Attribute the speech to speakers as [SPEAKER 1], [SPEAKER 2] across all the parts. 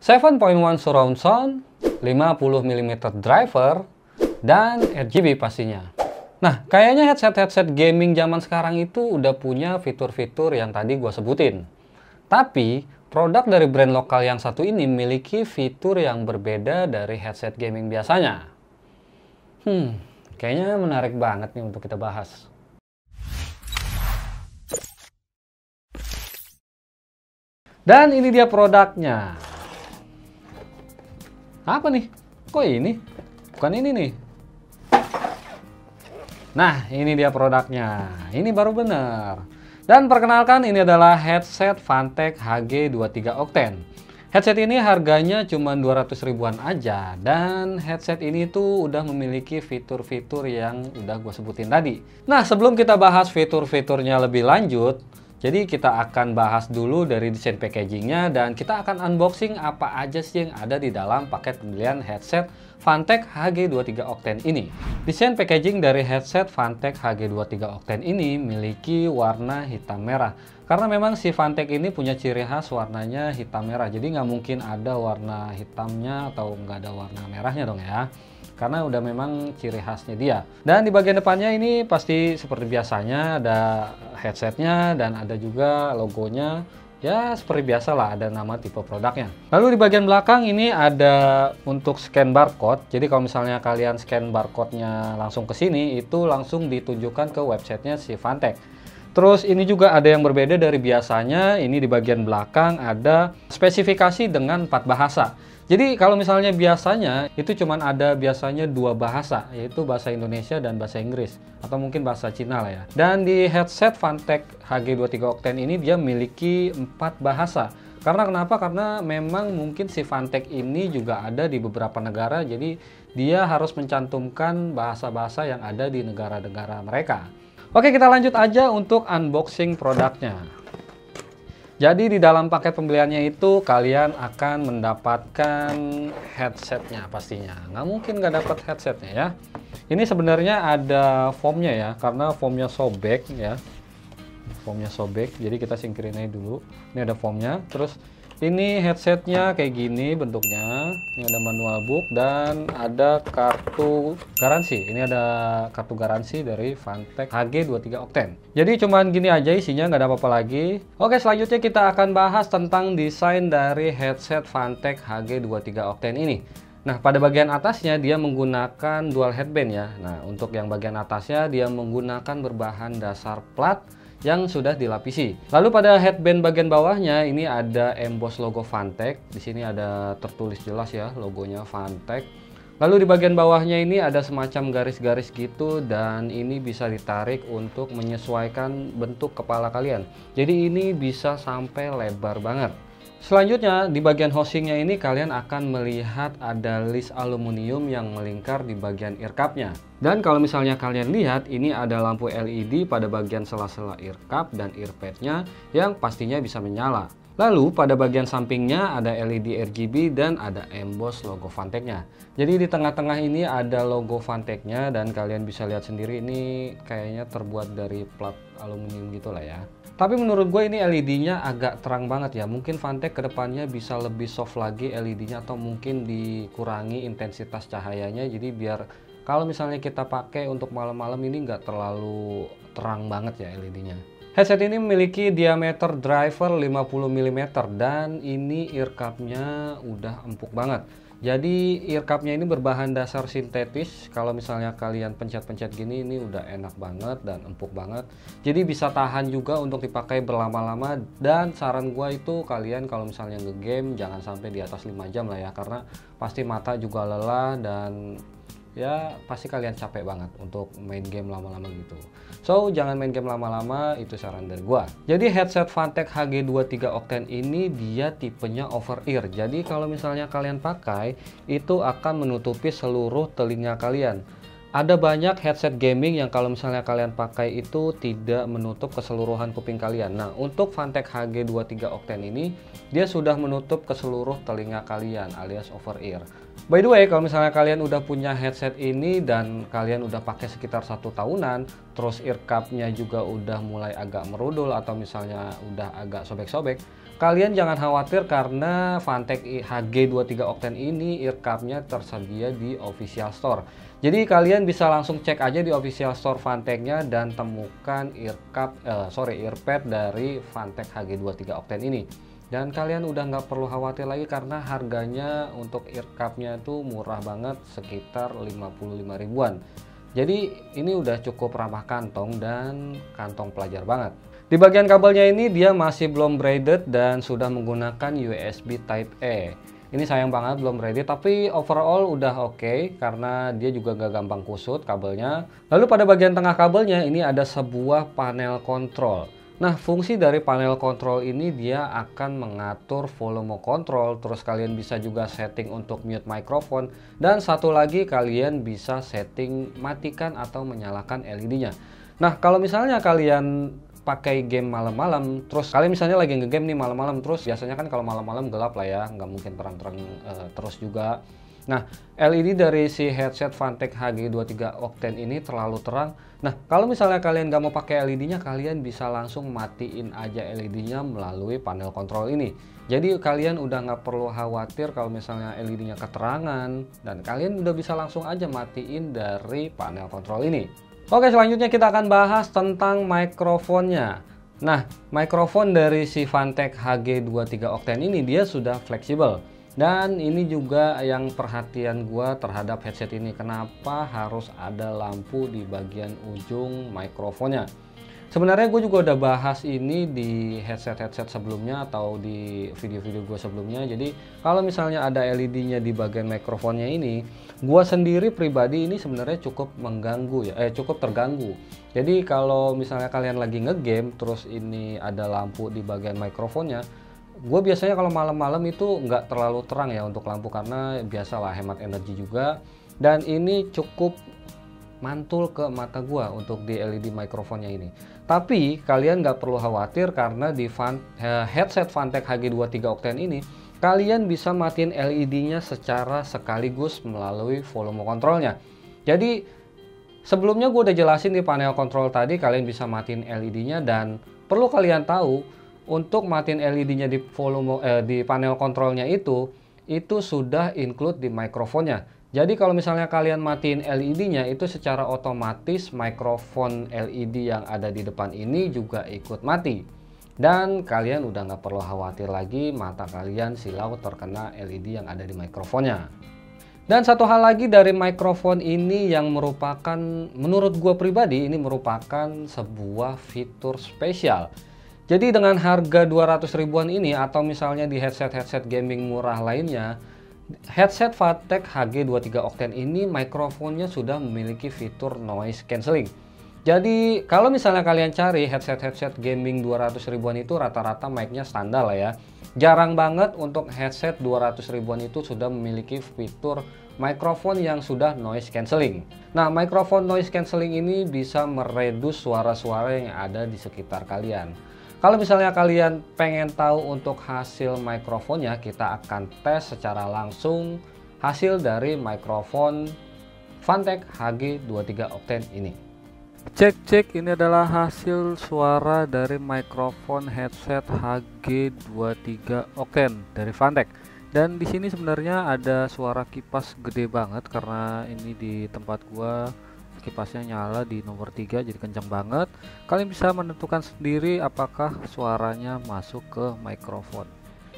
[SPEAKER 1] 7.1 surround sound, 50mm driver, dan RGB pastinya. Nah, kayaknya headset-headset gaming zaman sekarang itu udah punya fitur-fitur yang tadi gua sebutin. Tapi, produk dari brand lokal yang satu ini memiliki fitur yang berbeda dari headset gaming biasanya. Kayaknya menarik banget nih untuk kita bahas. Dan ini dia produknya. Apa nih? Kok ini? Bukan ini nih. Nah, ini dia produknya. Ini baru bener. Dan perkenalkan, ini adalah headset Fantech HG23 Octane. Headset ini harganya cuma 200 ribuan aja. Dan headset ini tuh udah memiliki fitur-fitur yang udah gue sebutin tadi. Nah, sebelum kita bahas fitur-fiturnya lebih lanjut, jadi kita akan bahas dulu dari desain packagingnya dan kita akan unboxing apa aja sih yang ada di dalam paket pembelian headset Fantech HG23 Octane ini. Desain packaging dari headset Fantech HG23 Octane ini memiliki warna hitam merah. Karena memang si Fantech ini punya ciri khas warnanya hitam merah. Jadi nggak mungkin ada warna hitamnya atau nggak ada warna merahnya dong ya. Karena udah memang ciri khasnya dia. Dan di bagian depannya ini pasti seperti biasanya ada headsetnya dan ada juga logonya. Ya seperti biasa lah, ada nama tipe produknya. Lalu di bagian belakang ini ada untuk scan barcode. Jadi kalau misalnya kalian scan barcode-nya langsung ke sini, itu langsung ditunjukkan ke websitenya si Fantech. Terus ini juga ada yang berbeda dari biasanya. Ini di bagian belakang ada spesifikasi dengan 4 bahasa. Jadi kalau misalnya biasanya itu cuman ada biasanya 2 bahasa, yaitu bahasa Indonesia dan bahasa Inggris atau mungkin bahasa Cina lah ya. Dan di headset Fantech HG23 Octane ini dia memiliki 4 bahasa. Karena kenapa? Karena memang mungkin si Fantech ini juga ada di beberapa negara, jadi dia harus mencantumkan bahasa-bahasa yang ada di negara-negara mereka. Oke, kita lanjut aja untuk unboxing produknya. Jadi di dalam paket pembeliannya itu kalian akan mendapatkan headsetnya pastinya. Nggak mungkin nggak dapat headsetnya ya. Ini sebenarnya ada foamnya ya, karena foamnya sobek ya. Foamnya sobek, jadi kita singkirin aja dulu. Ini ada foamnya, terus ini headsetnya kayak gini bentuknya. Ini ada manual book dan ada kartu garansi. Ini ada kartu garansi dari Fantech HG23 Octane. Jadi cuman gini aja isinya, nggak ada apa-apa lagi. Oke, selanjutnya kita akan bahas tentang desain dari headset Fantech HG23 Octane ini. Nah, pada bagian atasnya dia menggunakan dual headband ya. Nah, untuk yang bagian atasnya dia menggunakan berbahan dasar plat yang sudah dilapisi. Lalu pada headband bagian bawahnya ini ada emboss logo Fantech. Di sini ada tertulis jelas ya logonya Fantech. Lalu di bagian bawahnya ini ada semacam garis-garis gitu dan ini bisa ditarik untuk menyesuaikan bentuk kepala kalian. Jadi ini bisa sampai lebar banget. Selanjutnya di bagian housingnya ini kalian akan melihat ada list aluminium yang melingkar di bagian ear cup-nya. Dan kalau misalnya kalian lihat ini ada lampu LED pada bagian sela-sela ear cup dan earpad-nya yang pastinya bisa menyala. Lalu pada bagian sampingnya ada LED RGB dan ada emboss logo Fantech-nya. Jadi di tengah-tengah ini ada logo Fantech-nya dan kalian bisa lihat sendiri ini kayaknya terbuat dari plat aluminium gitulah ya. Tapi menurut gue ini LED-nya agak terang banget ya. Mungkin Fantech kedepannya bisa lebih soft lagi LED-nya atau mungkin dikurangi intensitas cahayanya. Jadi biar kalau misalnya kita pakai untuk malam-malam ini nggak terlalu terang banget ya LED-nya. Headset ini memiliki diameter driver 50mm dan ini ear cup-nya udah empuk banget. Jadi ear cup-nya ini berbahan dasar sintetis. Kalau misalnya kalian pencet-pencet gini ini udah enak banget dan empuk banget. Jadi bisa tahan juga untuk dipakai berlama-lama. Dan saran gua itu kalian kalau misalnya nge-game jangan sampai di atas 5 jam lah ya. Karena pasti mata juga lelah dan ya pasti kalian capek banget untuk main game lama-lama gitu. So jangan main game lama-lama, itu saran dari gua. Jadi headset Fantech HG23 Octane ini dia tipenya over ear. Jadi kalau misalnya kalian pakai itu akan menutupi seluruh telinga kalian. Ada banyak headset gaming yang kalau misalnya kalian pakai itu tidak menutup keseluruhan kuping kalian. Nah, untuk Fantech HG23 Octane ini dia sudah menutup ke seluruh telinga kalian alias over ear. By the way, kalau misalnya kalian udah punya headset ini dan kalian udah pakai sekitar 1 tahunan, terus ear cup-nya juga udah mulai agak merudul atau misalnya udah agak sobek-sobek, kalian jangan khawatir karena Fantek HG23 Octane ini earcupnya tersedia di official store. Jadi kalian bisa langsung cek aja di official store Fanteknya dan temukan earpad dari Fantek HG23 Octane ini. Dan kalian udah nggak perlu khawatir lagi karena harganya untuk earcupnya itu murah banget, sekitar 55 ribuan. Jadi ini udah cukup ramah kantong dan kantong pelajar banget. Di bagian kabelnya ini dia masih belum braided dan sudah menggunakan USB Type A. Ini sayang banget belum braided, tapi overall udah oke karena dia juga gak gampang kusut kabelnya. Lalu pada bagian tengah kabelnya ini ada sebuah panel kontrol. Nah, fungsi dari panel kontrol ini dia akan mengatur volume kontrol, terus kalian bisa juga setting untuk mute mikrofon, dan satu lagi kalian bisa setting matikan atau menyalakan LED-nya. Nah, kalau misalnya kalian pakai game malam-malam, terus kalian misalnya lagi ngegame nih malam-malam, terus biasanya kan kalau malam-malam gelap lah ya, nggak mungkin terang-terang terus juga. Nah, LED dari si headset Fantek HG23 Octane ini terlalu terang. Nah, kalau misalnya kalian nggak mau pakai LED-nya, kalian bisa langsung matiin aja LED-nya melalui panel kontrol ini. Jadi kalian udah nggak perlu khawatir kalau misalnya LED-nya keterangan, dan kalian udah bisa langsung aja matiin dari panel kontrol ini. Oke, selanjutnya kita akan bahas tentang mikrofonnya. Nah, mikrofon dari si Fantek HG23 Octane ini dia sudah fleksibel. Dan ini juga yang perhatian gua terhadap headset ini. Kenapa harus ada lampu di bagian ujung mikrofonnya? Sebenarnya gue juga udah bahas ini di headset sebelumnya atau di video-video gue sebelumnya. Jadi kalau misalnya ada LED-nya di bagian mikrofonnya ini, gue sendiri pribadi ini sebenarnya cukup mengganggu ya, cukup terganggu. Jadi kalau misalnya kalian lagi ngegame terus ini ada lampu di bagian mikrofonnya, gue biasanya kalau malam-malam itu nggak terlalu terang ya untuk lampu karena biasalah hemat energi juga. Dan ini cukup mantul ke mata gua untuk di LED mikrofonnya ini. Tapi kalian nggak perlu khawatir karena di headset Fantek HG23 Octane ini kalian bisa matiin LED-nya secara sekaligus melalui volume kontrolnya. Jadi sebelumnya gue udah jelasin di panel kontrol tadi kalian bisa matiin LED-nya, dan perlu kalian tahu untuk matiin LED-nya di di panel kontrolnya itu sudah include di mikrofonnya. Jadi kalau misalnya kalian matiin LED-nya itu secara otomatis mikrofon LED yang ada di depan ini juga ikut mati. Dan kalian udah nggak perlu khawatir lagi mata kalian silau terkena LED yang ada di mikrofonnya. Dan satu hal lagi dari mikrofon ini yang merupakan, menurut gue pribadi ini merupakan sebuah fitur spesial. Jadi dengan harga 200 ribuan ini atau misalnya di headset gaming murah lainnya, headset Fantek HG23 Octane ini mikrofonnya sudah memiliki fitur noise cancelling. Jadi kalau misalnya kalian cari headset gaming 200 ribuan itu rata-rata mic-nya standar lah ya. Jarang banget untuk headset 200 ribuan itu sudah memiliki fitur mikrofon yang sudah noise cancelling. Nah, mikrofon noise cancelling ini bisa meredus suara-suara yang ada di sekitar kalian. Kalau misalnya kalian pengen tahu untuk hasil mikrofonnya, kita akan tes secara langsung hasil dari mikrofon Fantek HG23 Octane ini. Cek, ini adalah hasil suara dari mikrofon headset HG23 Octane dari Fantek. Dan di sini sebenarnya ada suara kipas gede banget karena ini di tempat gua kipasnya nyala di nomor 3 jadi kencang banget. Kalian bisa menentukan sendiri apakah suaranya masuk ke mikrofon.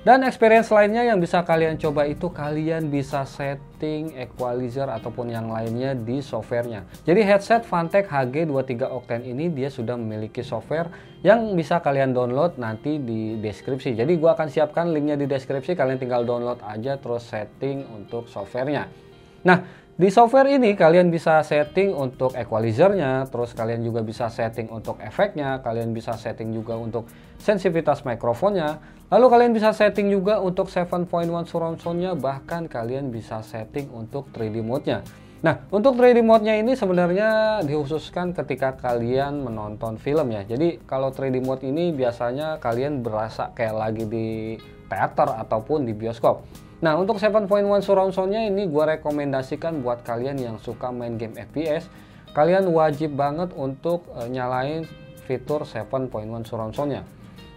[SPEAKER 1] Dan experience lainnya yang bisa kalian coba itu kalian bisa setting equalizer ataupun yang lainnya di softwarenya. Jadi headset Fantek HG23 Octane ini dia sudah memiliki software yang bisa kalian download nanti di deskripsi. Jadi gua akan siapkan linknya di deskripsi, kalian tinggal download aja terus setting untuk softwarenya. Nah, di software ini kalian bisa setting untuk equalizernya, terus kalian juga bisa setting untuk efeknya, kalian bisa setting juga untuk sensitivitas mikrofonnya, lalu kalian bisa setting juga untuk 7.1 surround sound-nya, bahkan kalian bisa setting untuk 3D mode-nya. Nah, untuk 3D mode-nya ini sebenarnya dikhususkan ketika kalian menonton film ya. Jadi kalau 3D mode ini biasanya kalian berasa kayak lagi di teater ataupun di bioskop. Nah, untuk 7.1 surround sound-nya ini gue rekomendasikan buat kalian yang suka main game FPS. Kalian wajib banget untuk nyalain fitur 7.1 surround sound-nya.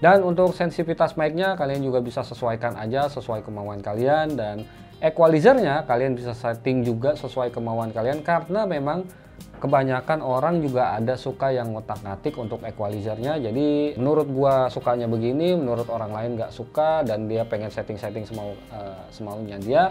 [SPEAKER 1] Dan untuk sensitivitas mic-nya kalian juga bisa sesuaikan aja sesuai kemauan kalian, dan equalizer-nya kalian bisa setting juga sesuai kemauan kalian, karena memang kebanyakan orang juga ada suka yang ngotak-ngatik untuk equalizer-nya. Jadi menurut gua sukanya begini, menurut orang lain nggak suka dan dia pengen setting-setting semaunya dia,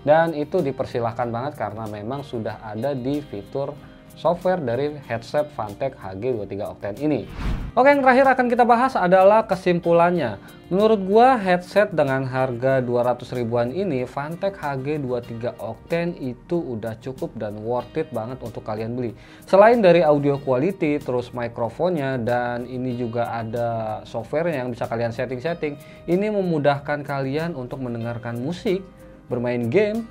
[SPEAKER 1] dan itu dipersilahkan banget karena memang sudah ada di fitur software dari headset Fantech HG23 Octane ini. Oke, yang terakhir akan kita bahas adalah kesimpulannya. Menurut gua headset dengan harga 200 ribuan ini, Fantech HG23 Octane itu udah cukup dan worth it banget untuk kalian beli. Selain dari audio quality, terus mikrofonnya, dan ini juga ada software yang bisa kalian setting-setting. Ini memudahkan kalian untuk mendengarkan musik, bermain game,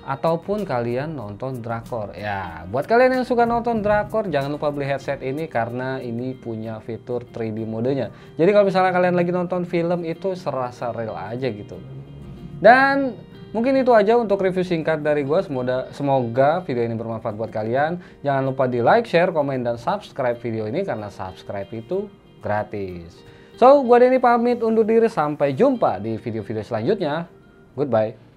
[SPEAKER 1] ataupun kalian nonton drakor. Ya, buat kalian yang suka nonton drakor, jangan lupa beli headset ini karena ini punya fitur 3D modenya. Jadi kalau misalnya kalian lagi nonton film itu serasa real aja gitu. Dan mungkin itu aja untuk review singkat dari gue. Semoga video ini bermanfaat buat kalian. Jangan lupa di like, share, komen, dan subscribe video ini karena subscribe itu gratis. So, gue Denny pamit undur diri. Sampai jumpa di video-video selanjutnya. Goodbye.